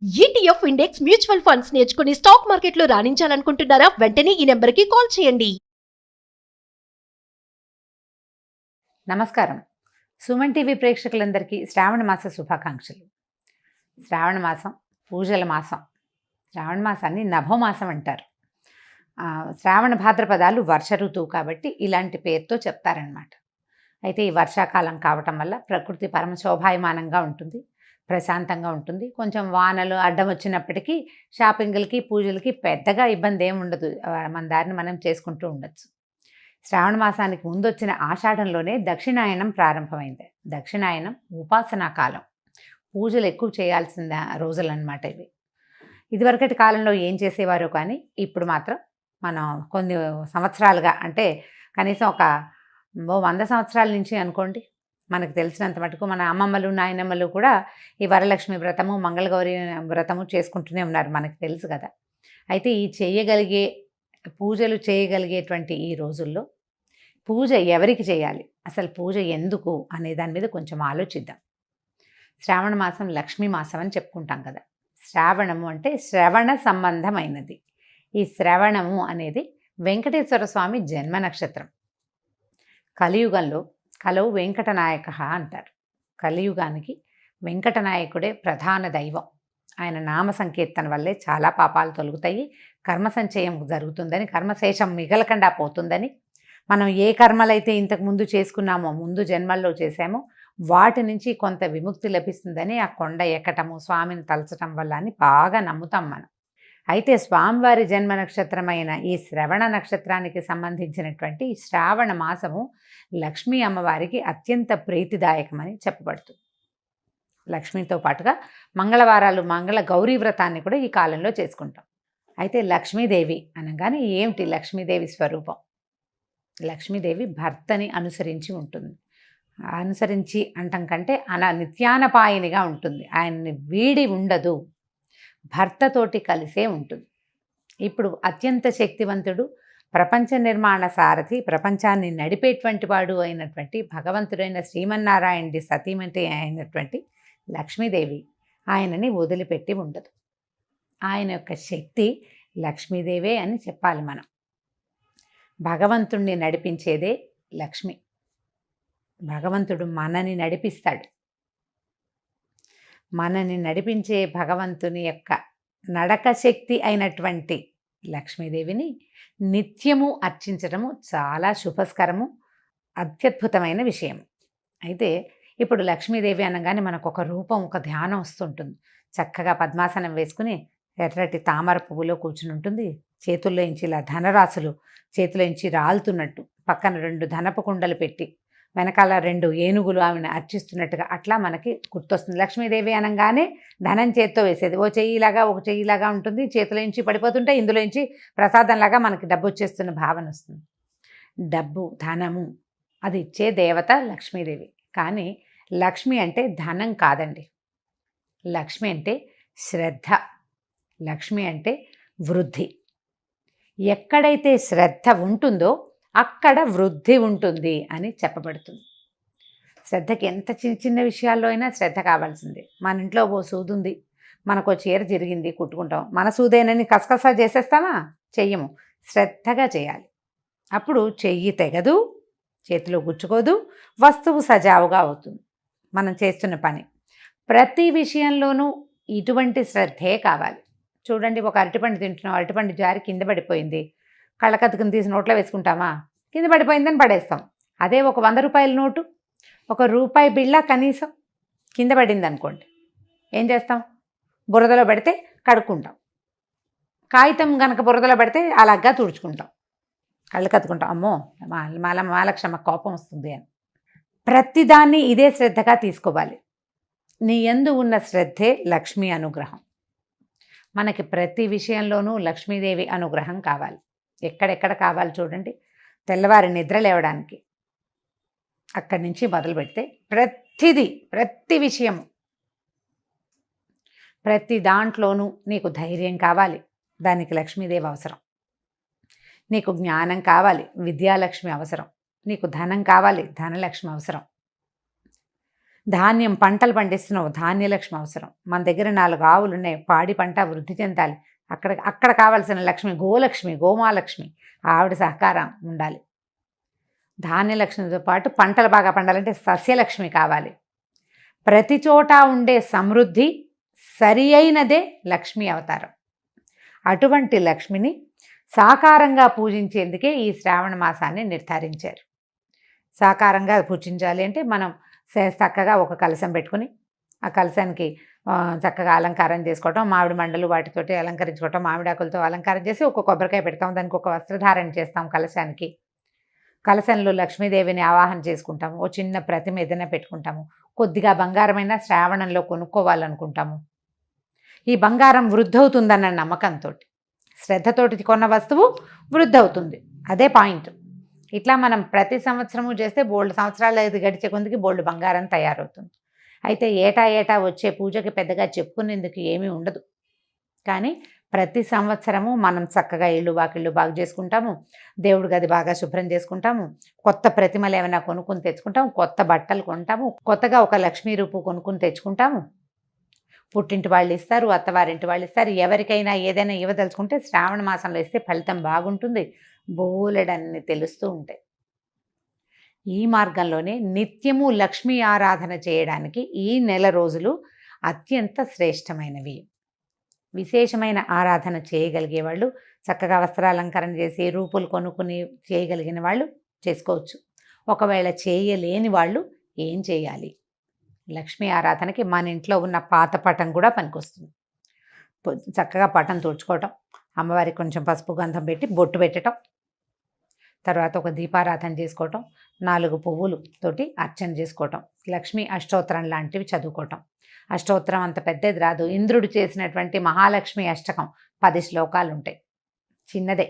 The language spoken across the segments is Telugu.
ఈటీఎఫ్ ఇండెక్స్ మ్యూచువల్ ఫండ్స్ నేర్చుకుని స్టాక్ మార్కెట్లో రాణించాలనుకుంటున్నారా? వెంటనే ఈ నెంబర్కి కాల్ చేయండి. నమస్కారం. సుమన్ టీవీ ప్రేక్షకులందరికీ శ్రావణ మాస శుభాకాంక్షలు. శ్రావణ మాసం పూజల మాసం. శ్రావణ మాసాన్ని నభోమాసం అంటారు. శ్రావణ భాద్రపదాలు వర్ష ఋతువు కాబట్టి ఇలాంటి పేరుతో చెప్తారనమాట. అయితే ఈ వర్షాకాలం కావటం వల్ల ప్రకృతి పరమ శోభాయమానంగా ఉంటుంది, ప్రశాంతంగా ఉంటుంది. కొంచెం వానలు అడ్డం వచ్చినప్పటికీ షాపింగ్లకి పూజలకి పెద్దగా ఇబ్బంది ఏమి ఉండదు. మన దారిని మనం చేసుకుంటూ ఉండొచ్చు. శ్రావణ మాసానికి ముందు వచ్చిన ఆషాఢంలోనే దక్షిణాయనం ప్రారంభమైంది. దక్షిణాయనం ఉపాసనా కాలం, పూజలు ఎక్కువ చేయాల్సిన రోజులన్నమాట ఇవి. ఇదివరకటి కాలంలో ఏం చేసేవారో కానీ ఇప్పుడు మాత్రం మనం కొన్ని సంవత్సరాలుగా, అంటే కనీసం ఒక 100 సంవత్సరాల నుంచి అనుకోండి, మనకు తెలిసినంత మటుకు మన అమ్మమ్మలు నాయనమ్మలు కూడా ఈ వరలక్ష్మి వ్రతము మంగళగౌరి వ్రతము చేసుకుంటూనే ఉన్నారు, మనకు తెలుసు కదా. అయితే ఈ పూజలు చేయగలిగేటువంటి ఈ రోజుల్లో పూజ ఎవరికి చేయాలి, అసలు పూజ ఎందుకు అనే దాని మీద కొంచెం ఆలోచిద్దాం. శ్రావణ మాసం లక్ష్మీ మాసం అని చెప్పుకుంటాం కదా. శ్రావణము అంటే శ్రవణ సంబంధమైనది. ఈ శ్రవణము అనేది వెంకటేశ్వర స్వామి జన్మ నక్షత్రం. కలియుగంలో కలవు వెంకటనాయక అంటారు. కలియుగానికి వెంకటనాయకుడే ప్రధాన దైవం. ఆయన నామ సంకీర్తన వల్లే చాలా పాపాలు తొలగుతాయి, కర్మ సంచయం జరుగుతుందని, కర్మశేషం మిగలకుండా పోతుందని, మనం ఏ కర్మలైతే ఇంతకు ముందు చేసుకున్నామో, ముందు జన్మల్లో చేశామో వాటి నుంచి కొంత విముక్తి లభిస్తుందని ఆ కొండ ఎక్కటము, స్వామిని తలచటం వల్ల అని బాగా నమ్ముతాం మనం. అయితే స్వామివారి జన్మ నక్షత్రమైన ఈ శ్రవణ నక్షత్రానికి సంబంధించినటువంటి శ్రావణ మాసము లక్ష్మీ అమ్మవారికి అత్యంత ప్రీతిదాయకమని చెప్పబడుతుంది. లక్ష్మితో పాటుగా మంగళవారాలు మంగళ గౌరీ వ్రతాన్ని కూడా ఈ కాలంలో చేసుకుంటాం. అయితే లక్ష్మీదేవి అనగానే ఏమిటి లక్ష్మీదేవి స్వరూపం? లక్ష్మీదేవి భర్తని అనుసరించి ఉంటుంది. అనుసరించి అంటం కంటే నిత్యానపాయనిగా ఉంటుంది. ఆయన్ని వీడి ఉండదు, భర్తతోటి కలిసే ఉంటుంది. ఇప్పుడు అత్యంత శక్తివంతుడు, ప్రపంచ నిర్మాణ సారథి, ప్రపంచాన్ని నడిపేటువంటి వాడు అయినటువంటి భగవంతుడైన శ్రీమన్నారాయణుడి సతీమతి అయినటువంటి లక్ష్మీదేవి ఆయనని వదిలిపెట్టి ఉండదు. ఆయన యొక్క శక్తి లక్ష్మీదేవే అని చెప్పాలి మనం. భగవంతుణ్ణి నడిపించేదే లక్ష్మి. భగవంతుడు మనని నడిపిస్తాడు. మనని నడిపించే భగవంతుని యొక్క నడక శక్తి అయినటువంటి లక్ష్మీదేవిని నిత్యము అర్చించడము చాలా శుభస్కరము, అత్యద్భుతమైన విషయం. అయితే ఇప్పుడు లక్ష్మీదేవి అనగానే మనకు ఒక రూపం, ఒక ధ్యానం వస్తుంటుంది. చక్కగా పద్మాసనం వేసుకుని ఎర్రటి తామర పువ్వులో కూర్చుని ఉంటుంది. చేతుల్లో ఇంచి ఇలా ధనరాశులు చేతిలో ఇంచి రాలుతున్నట్టు, పక్కన 2 ధనపు కుండలు పెట్టి వెనకాల 2 ఏనుగులు ఆమెను అర్చిస్తున్నట్టుగా అట్లా మనకి గుర్తొస్తుంది. లక్ష్మీదేవి అనగానే ధనం చేత్తో వేసేది, ఓ చెయ్యిలాగా ఒక చెయ్యిలాగా ఉంటుంది. చేతిలో నుంచి పడిపోతుంటే ఇందులో నుంచి ప్రసాదంలాగా మనకి డబ్బు వచ్చేస్తున్న భావన వస్తుంది. డబ్బు, ధనము అది ఇచ్చే దేవత లక్ష్మీదేవి. కానీ లక్ష్మి అంటే ధనం కాదండి. లక్ష్మి అంటే శ్రద్ధ. లక్ష్మి అంటే వృద్ధి. ఎక్కడైతే శ్రద్ధ ఉంటుందో అక్కడ వృద్ధి ఉంటుంది అని చెప్పబడుతుంది. శ్రద్ధకి ఎంత చిన్న చిన్న విషయాల్లో అయినా శ్రద్ధ కావాల్సిందే. మన ఇంట్లో ఓ సూది ఉంది, మనకు చీర జరిగింది, కుట్టుకుంటాం. మన సూదేనని కసకసా చేసేస్తామా? చెయ్యము. శ్రద్ధగా చేయాలి. అప్పుడు చెయ్యి తెగదు, చేతిలో గుచ్చుకోదు, వస్తువు సజావుగా అవుతుంది మనం చేస్తున్న పని. ప్రతి విషయంలోనూ ఇటువంటి శ్రద్ధే కావాలి. చూడండి, ఒక అరటిపండు తింటున్నాం, అరటిపండు జారి కింద పడిపోయింది. కళ్ళకత్తుకుని తీసి నోట్లో వేసుకుంటామా? కింద పడిపోయిందని పడేస్తాం. అదే ఒక 100 రూపాయల నోటు, ఒక రూపాయి బిళ్ళ కనీసం కింద పడింది అనుకోండి, ఏం చేస్తాం? బురదలో పడితే కడుక్కుంటాం. కాగితం కనుక బురదలో పడితే అలాగా తుడుచుకుంటాం, కళ్ళు కత్తుకుంటాం. అమ్మో మాలక్షమ్మ కోపం వస్తుంది అని. ప్రతిదాన్ని ఇదే శ్రద్ధగా తీసుకోవాలి. నీ యందు ఉన్న శ్రద్ధే లక్ష్మీ అనుగ్రహం. మనకి ప్రతి విషయంలోనూ లక్ష్మీదేవి అనుగ్రహం కావాలి. ఎక్కడెక్కడ కావాలి చూడండి. తెల్లవారి నిద్ర లేవడానికి అక్కడి నుంచి మొదలు పెడితే ప్రతి విషయము, ప్రతి దాంట్లోనూ నీకు ధైర్యం కావాలి, దానికి లక్ష్మీదేవి అవసరం. నీకు జ్ఞానం కావాలి, విద్యాలక్ష్మి అవసరం. నీకు ధనం కావాలి, ధనలక్ష్మి అవసరం. ధాన్యం పంటలు పండిస్తున్నావు, ధాన్యలక్ష్మి అవసరం. మన దగ్గర 4 ఆవులు ఉన్నాయి, పాడి పంట వృద్ధి చెందాలి. అక్కడ కావాల్సిన లక్ష్మి గోలక్ష్మి, గోమాలక్ష్మి, ఆవిడ సహకారం ఉండాలి. ధాన్యలక్ష్మితో పాటు పంటలు బాగా పండాలంటే సస్యలక్ష్మి కావాలి. ప్రతి చోట ఉండే సమృద్ధి సరి అయినదే లక్ష్మీ అవతారం. అటువంటి లక్ష్మిని సాకారంగా పూజించేందుకే ఈ శ్రావణ మాసాన్ని నిర్ధారించారు. సాకారంగా పూజించాలి అంటే మనం చక్కగా ఒక కలశం పెట్టుకుని ఆ కలశానికి చక్కగా అలంకారం చేసుకోవటం, మామిడి మండలు వాటితోటి అలంకరించుకోవటం, మామిడాకులతో అలంకారం చేసి ఒక కొబ్బరికాయ పెడతాం, దానికి ఒక వస్త్రధారణ చేస్తాం కలశానికి. కలశంలో లక్ష్మీదేవిని ఆవాహన చేసుకుంటాము. ఓ చిన్న ప్రతిమ ఏదైనా పెట్టుకుంటాము. కొద్దిగా బంగారమైన శ్రావణంలో కొనుక్కోవాలనుకుంటాము. ఈ బంగారం వృద్ధవుతుందన్న నమ్మకంతో, శ్రద్ధతోటి కొన్న వస్తువు వృద్ధవుతుంది, అదే పాయింట్. ఇట్లా మనం ప్రతి సంవత్సరము చేస్తే బోల్డ్ సంవత్సరాలు గడిచే కొందికి బోల్డ్ బంగారం తయారవుతుంది. అయితే ఏటా వచ్చే పూజకి పెద్దగా చెప్పుకునేందుకు ఏమీ ఉండదు. కానీ ప్రతి సంవత్సరము మనం చక్కగా ఇళ్ళు వాకిళ్ళు బాగు చేసుకుంటాము, దేవుడి గది బాగా శుభ్రం చేసుకుంటాము, కొత్త ప్రతిమలు ఏమైనా కొనుక్కుని తెచ్చుకుంటాము, కొత్త బట్టలు కొంటాము, కొత్తగా ఒక లక్ష్మీ రూపు కొనుక్కుని తెచ్చుకుంటాము. పుట్టింటి వాళ్ళు ఇస్తారు, అత్తవారింటి వాళ్ళు ఇస్తారు. ఎవరికైనా ఏదైనా ఇవ్వదలుచుకుంటే శ్రావణ మాసంలో ఇస్తే ఫలితం బాగుంటుంది, బోలెడన్ని తెలుస్తూ ఉంటాయి. ఈ మార్గంలోనే నిత్యము లక్ష్మీ ఆరాధన చేయడానికి ఈ నెల రోజులు అత్యంత శ్రేష్టమైనవి. విశేషమైన ఆరాధన చేయగలిగే వాళ్ళు, చక్కగా వస్త్రాలంకరణ చేసి రూపులు కొనుక్కుని చేయగలిగిన వాళ్ళు చేసుకోవచ్చు. ఒకవేళ చేయలేని వాళ్ళు ఏం చేయాలి? లక్ష్మీ ఆరాధనకి మన ఇంట్లో ఉన్న పాత పటం కూడా పనికొస్తుంది. చక్కగా పటం తుడుచుకోవటం, అమ్మవారికి కొంచెం పసుపు గంధం పెట్టి బొట్టు పెట్టడం, తర్వాత ఒక దీపారాధన చేసుకోవటం, 4 పువ్వులు తోటి అర్చన చేసుకోవటం, లక్ష్మీ అష్టోత్తరం లాంటివి చదువుకోవటం. అష్టోత్తరం అంత పెద్దది రాదు. ఇంద్రుడు చేసినటువంటి మహాలక్ష్మి అష్టకం 10 శ్లోకాలు ఉంటాయి, చిన్నదే.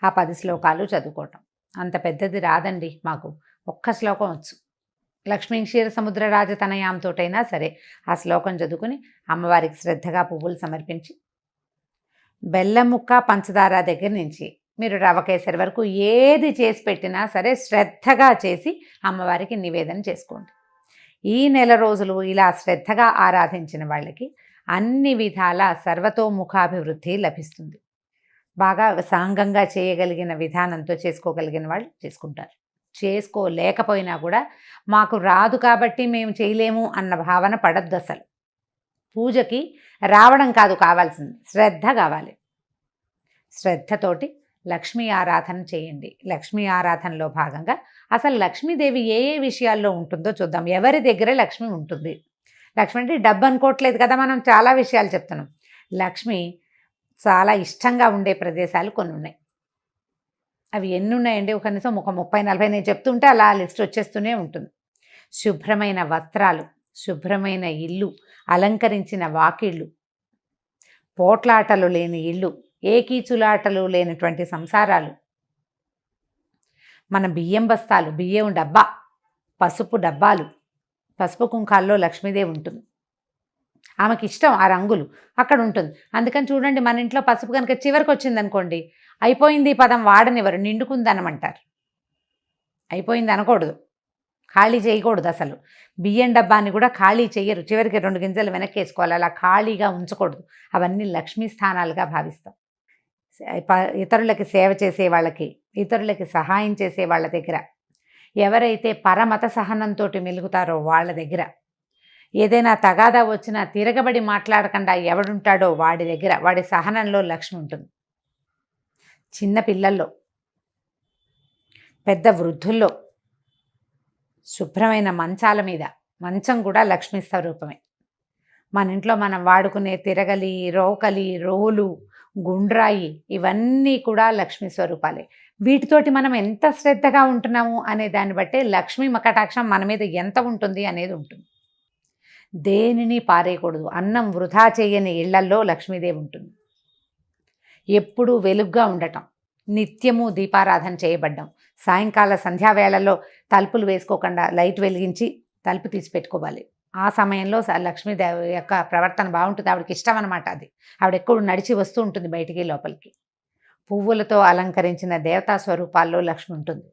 ఆ 10 శ్లోకాలు చదువుకోవటం. అంత పెద్దది రాదండి మాకు, ఒక్క శ్లోకం వచ్చు. లక్ష్మీ క్షీర సముద్ర రాజతనయాంతోటైనా సరే ఆ శ్లోకం చదువుకుని అమ్మవారికి శ్రద్ధగా పువ్వులు సమర్పించి, బెల్లం ముక్క పంచదార దగ్గర నుంచి మీరు రవ కేసరి వరకు ఏది చేసి పెట్టినా సరే శ్రద్ధగా చేసి అమ్మవారికి నివేదన చేసుకోండి. ఈ నెల రోజులు ఇలా శ్రద్ధగా ఆరాధించిన వాళ్ళకి అన్ని విధాల సర్వతోముఖాభివృద్ధి లభిస్తుంది. బాగా సాంగంగా చేయగలిగిన విధానంతో చేసుకోగలిగిన వాళ్ళు చేసుకుంటారు. చేసుకోలేకపోయినా కూడా మాకు రాదు కాబట్టి మేము చేయలేము అన్న భావన పడద్దు. అసలు పూజకి రావడం కాదు కావాల్సింది, శ్రద్ధ కావాలి. శ్రద్ధతోటి లక్ష్మీ ఆరాధన చేయండి. లక్ష్మీ ఆరాధనలో భాగంగా అసలు లక్ష్మీదేవి ఏ ఏ విషయాల్లో ఉంటుందో చూద్దాం. ఎవరి దగ్గర లక్ష్మి ఉంటుంది? లక్ష్మి అంటే డబ్బు అనుకోవట్లేదు కదా, మనం చాలా విషయాలు చెప్తున్నాం. లక్ష్మి చాలా ఇష్టంగా ఉండే ప్రదేశాలు కొన్ని ఉన్నాయి. అవి ఎన్ని ఉన్నాయండి? కనీసం ఒక 30-40 నేను చెప్తుంటే అలా లిస్ట్ వచ్చేస్తూనే ఉంటుంది. శుభ్రమైన వస్త్రాలు, శుభ్రమైన ఇల్లు, అలంకరించిన వాకిళ్ళు, పోట్లాటలు లేని ఇల్లు, ఏకీచులాటలు లేనటువంటి సంసారాలు, మన బియ్యం బస్తాలు, బియ్యం డబ్బా, పసుపు డబ్బాలు, పసుపు కుంకాల్లో లక్ష్మీదేవి ఉంటుంది. ఆమెకి ఇష్టం ఆ రంగులు, అక్కడ ఉంటుంది. అందుకని చూడండి, మన ఇంట్లో పసుపు కనుక చివరికి వచ్చింది అనుకోండి, అయిపోయింది పదం వాడనివ్వరు, నిండుకుందనమంటారు. అయిపోయింది అనకూడదు, ఖాళీ చేయకూడదు. అసలు బియ్యం డబ్బాని కూడా ఖాళీ చేయరు, చివరికి 2 గింజలు వెనక్కి వేసుకోవాలి, అలా ఖాళీగా ఉంచకూడదు. అవన్నీ లక్ష్మీ స్థానాలుగా భావిస్తాం. ఇతరులకి సేవ చేసే వాళ్ళకి, ఇతరులకి సహాయం చేసే వాళ్ళ దగ్గర, ఎవరైతే పరమత సహనంతో మెలుగుతారో వాళ్ళ దగ్గర, ఏదైనా తగాదా వచ్చినా తిరగబడి మాట్లాడకుండా ఎవడుంటాడో వాడి దగ్గర, వాడి సహనంలో లక్ష్మి ఉంటుంది. చిన్న పిల్లల్లో, పెద్ద వృద్ధుల్లో, శుభ్రమైన మంచాల మీద, మంచం కూడా లక్ష్మీ స్వరూపమే. మన ఇంట్లో మనం వాడుకునే తిరగలి, రోకలి, రోలు, గుండ్రాయి, ఇవన్నీ కూడా లక్ష్మీ స్వరూపాలే. వీటితోటి మనం ఎంత శ్రద్ధగా ఉంటున్నాము అనే దాన్ని బట్టే లక్ష్మీ మకటాక్షం మన మీద ఎంత ఉంటుంది అనేది ఉంటుంది. దేనిని పారేయకూడదు. అన్నం వృధా చేయని ఇళ్లల్లో లక్ష్మీదేవి ఉంటుంది. ఎప్పుడూ వెలుగ్గా ఉండటం, నిత్యము దీపారాధన చేయబడ్డం, సాయంకాల సంధ్యావేళల్లో తలుపులు వేసుకోకుండా లైట్ వెలిగించి తలుపు తీసి పెట్టుకోవాలి. ఆ సమయంలో లక్ష్మీదేవి యొక్క ప్రవర్తన బాగుంటుంది. ఆవిడకి ఇష్టం అనమాట అది. ఆవిడ ఎప్పుడు నడిచి వస్తూ ఉంటుంది బయటికి లోపలికి. పువ్వులతో అలంకరించిన దేవతా స్వరూపాల్లో లక్ష్మి ఉంటుంది.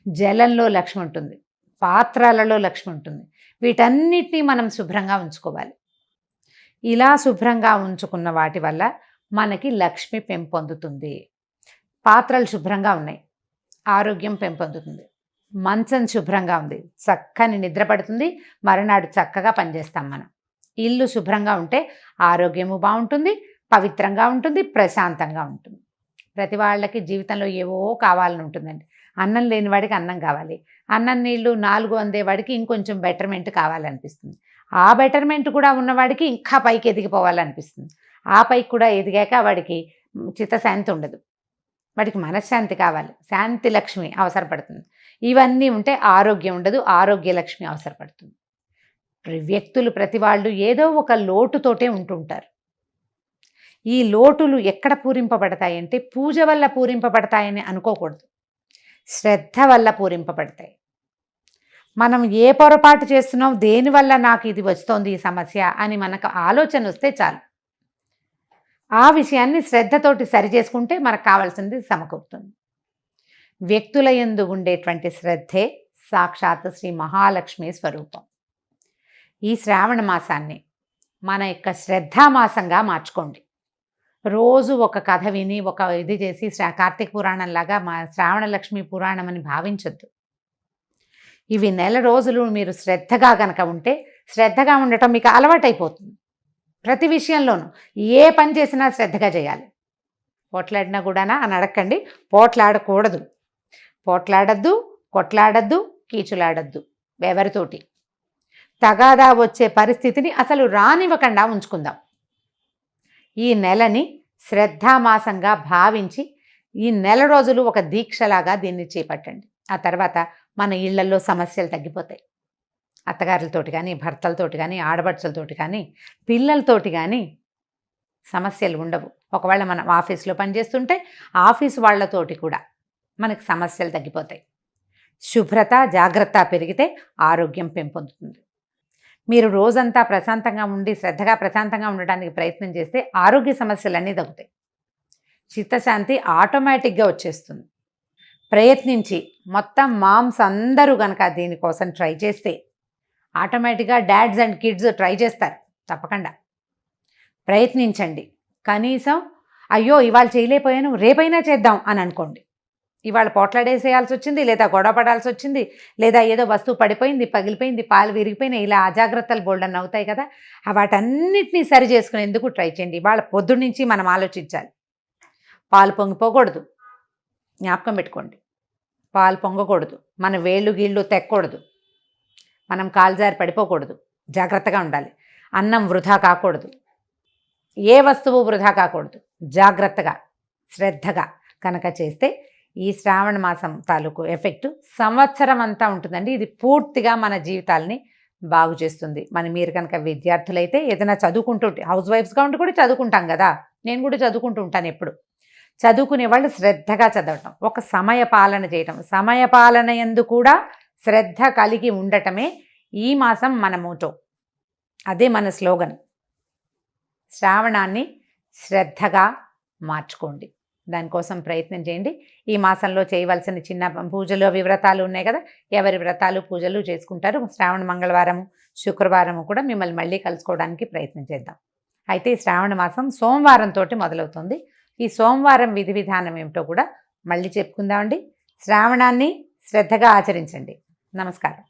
జలంలో లక్ష్మి ఉంటుంది. పాత్రలలో లక్ష్మి ఉంటుంది. వీటన్నిటినీ మనం శుభ్రంగా ఉంచుకోవాలి. ఇలా శుభ్రంగా ఉంచుకున్న వాటి వల్ల మనకి లక్ష్మి పెంపొందుతుంది. పాత్రలు శుభ్రంగా ఉన్నాయి, ఆరోగ్యం పెంపొందుతుంది. మంచం శుభ్రంగా ఉంది, చక్కని నిద్ర పడుతుంది, మరునాడు చక్కగా పనిచేస్తాం మనం. ఇల్లు శుభ్రంగా ఉంటే ఆరోగ్యము బాగుంటుంది, పవిత్రంగా ఉంటుంది, ప్రశాంతంగా ఉంటుంది. ప్రతి వాళ్ళకి జీవితంలో ఏవో కావాలని ఉంటుందండి. అన్నం లేని వాడికి అన్నం కావాలి, అన్నం నీళ్ళు 4 అందేవాడికి ఇంకొంచెం బెటర్మెంట్ కావాలనిపిస్తుంది, ఆ బెటర్మెంట్ కూడా ఉన్నవాడికి ఇంకా పైకి ఎదిగిపోవాలనిపిస్తుంది, ఆ పైకి కూడా ఎదిగాక వాడికి చిత్తశాంతి ఉండదు, వాడికి మనశ్శాంతి కావాలి, శాంతి లక్ష్మి అవసరపడుతుంది. ఇవన్నీ ఉంటే ఆరోగ్యం ఉండదు, ఆరోగ్య లక్ష్మి అవసరపడుతుంది. వ్యక్తులు ప్రతి వాళ్ళు ఏదో ఒక లోటుతోటే ఉంటుంటారు. ఈ లోటులు ఎక్కడ పూరింపబడతాయంటే పూజ వల్ల పూరింపబడతాయని అనుకోకూడదు, శ్రద్ధ వల్ల పూరింపబడతాయి. మనం ఏ పొరపాటు చేస్తున్నాం, దేనివల్ల నాకు ఇది వస్తోంది ఈ సమస్య అని మనకు ఆలోచన వస్తే చాలు, ఆ విషయాన్ని శ్రద్ధతోటి సరి చేసుకుంటే మనకు కావాల్సింది సమకూరుతుంది. వ్యక్తుల యందు ఉండేటువంటి శ్రద్ధే సాక్షాత్ శ్రీ మహాలక్ష్మి స్వరూపం. ఈ శ్రావణ మాసాన్ని మన యొక్క శ్రద్ధామాసంగా మార్చుకోండి. రోజు ఒక కథ విని ఒక ఇది చేసి కార్తీక పురాణంలాగా మా శ్రావణ లక్ష్మి పురాణం అని భావించొద్దు. ఇవి నెల రోజులు మీరు శ్రద్ధగా గనక ఉంటే, శ్రద్ధగా ఉండటం మీకు అలవాటైపోతుంది. ప్రతి విషయంలోనూ ఏ పని చేసినా శ్రద్ధగా చేయాలి. పోట్లాడినా కూడానా అని అడగండి, పోట్లాడకూడదు, పోట్లాడద్దు, కొట్లాడద్దు, కీచులాడద్దు. ఎవరితోటి తగాదా వచ్చే పరిస్థితిని అసలు రానివ్వకుండా ఉంచుకుందాం. ఈ నెలని శ్రద్ధామాసంగా భావించి ఈ నెల రోజులు ఒక దీక్షలాగా దీన్ని చేపట్టండి. ఆ తర్వాత మన ఇళ్లలో సమస్యలు తగ్గిపోతాయి. అత్తగారులతోటి కానీ, భర్తలతోటి కానీ, ఆడపడుచులతోటి కానీ, పిల్లలతోటి కానీ సమస్యలు ఉండవు. ఒకవేళ మనం ఆఫీస్లో పనిచేస్తుంటే ఆఫీసు వాళ్ళతోటి కూడా మనకి సమస్యలు తగ్గిపోతాయి. శుభ్రత, జాగ్రత్త పెరిగితే ఆరోగ్యం పెంపొందుతుంది. మీరు రోజంతా ప్రశాంతంగా ఉండి శ్రద్ధగా ప్రశాంతంగా ఉండడానికి ప్రయత్నం చేస్తే ఆరోగ్య సమస్యలన్నీ తగ్గుతాయి. చిత్తశాంతి ఆటోమేటిక్గా వచ్చేస్తుంది. ప్రయత్నించి మొత్తం మామ్స్ అందరూ కనుక దీనికోసం ట్రై చేస్తే ఆటోమేటిక్గా డాడ్స్ అండ్ కిడ్స్ ట్రై చేస్తారు. తప్పకుండా ప్రయత్నించండి. కనీసం అయ్యో ఇవాళ చేయలేకపోయాను రేపైనా చేద్దాం అని అనుకోండి. ఇవాళ పోట్లాడేసేయాల్సి వచ్చింది, లేదా గొడవ పడాల్సి వచ్చింది, లేదా ఏదో వస్తువు పడిపోయింది, పగిలిపోయింది, పాలు విరిగిపోయినాయి, ఇలా అజాగ్రత్తలు బోల్డన్ అవుతాయి కదా, వాటన్నిటినీ సరి చేసుకునేందుకు ట్రై చేయండి. ఇవాళ పొద్దున్నుంచి మనం ఆలోచించాలి. పాలు పొంగిపోకూడదు, జ్ఞాపకం పెట్టుకోండి. పాలు పొంగకూడదు, మన వేళ్ళు గీళ్ళు తెక్కకూడదు, మనం కాలుజారి పడిపోకూడదు, జాగ్రత్తగా ఉండాలి. అన్నం వృధా కాకూడదు, ఏ వస్తువు వృధా కాకూడదు. జాగ్రత్తగా శ్రద్ధగా కనుక చేస్తే ఈ శ్రావణ మాసం తాలూకు ఎఫెక్టు సంవత్సరం అంతా ఉంటుందండి. ఇది పూర్తిగా మన జీవితాలని బాగు చేస్తుంది. మీరు కనుక విద్యార్థులైతే ఏదైనా చదువుకుంటూ హౌస్ వైఫ్స్గా ఉండి కూడా చదువుకుంటాం కదా, నేను కూడా చదువుకుంటూ ఉంటాను. ఎప్పుడు చదువుకునే వాళ్ళు శ్రద్ధగా చదవటం, ఒక సమయ పాలన చేయటం, సమయ పాలన యందు కూడా శ్రద్ధ కలిగి ఉండటమే ఈ మాసం మన మోటో. అదే మన స్లోగన్. శ్రావణాన్ని శ్రద్ధగా మార్చుకోండి, దానికోసం ప్రయత్నం చేయండి. ఈ మాసంలో చేయవలసిన చిన్న పూజలు వ్రతాలు ఉన్నాయి కదా, ఎవరి వ్రతాలు పూజలు చేసుకుంటారు. శ్రావణ మంగళవారము శుక్రవారము కూడా మిమ్మల్ని మళ్ళీ కలుసుకోవడానికి ప్రయత్నం చేద్దాం. అయితే ఈ శ్రావణ మాసం సోమవారంతో మొదలవుతుంది. ఈ సోమవారం విధి విధానం ఏమిటో కూడా మళ్ళీ చెప్పుకుందామండి. శ్రావణాన్ని శ్రద్ధగా ఆచరించండి. నమస్కారం.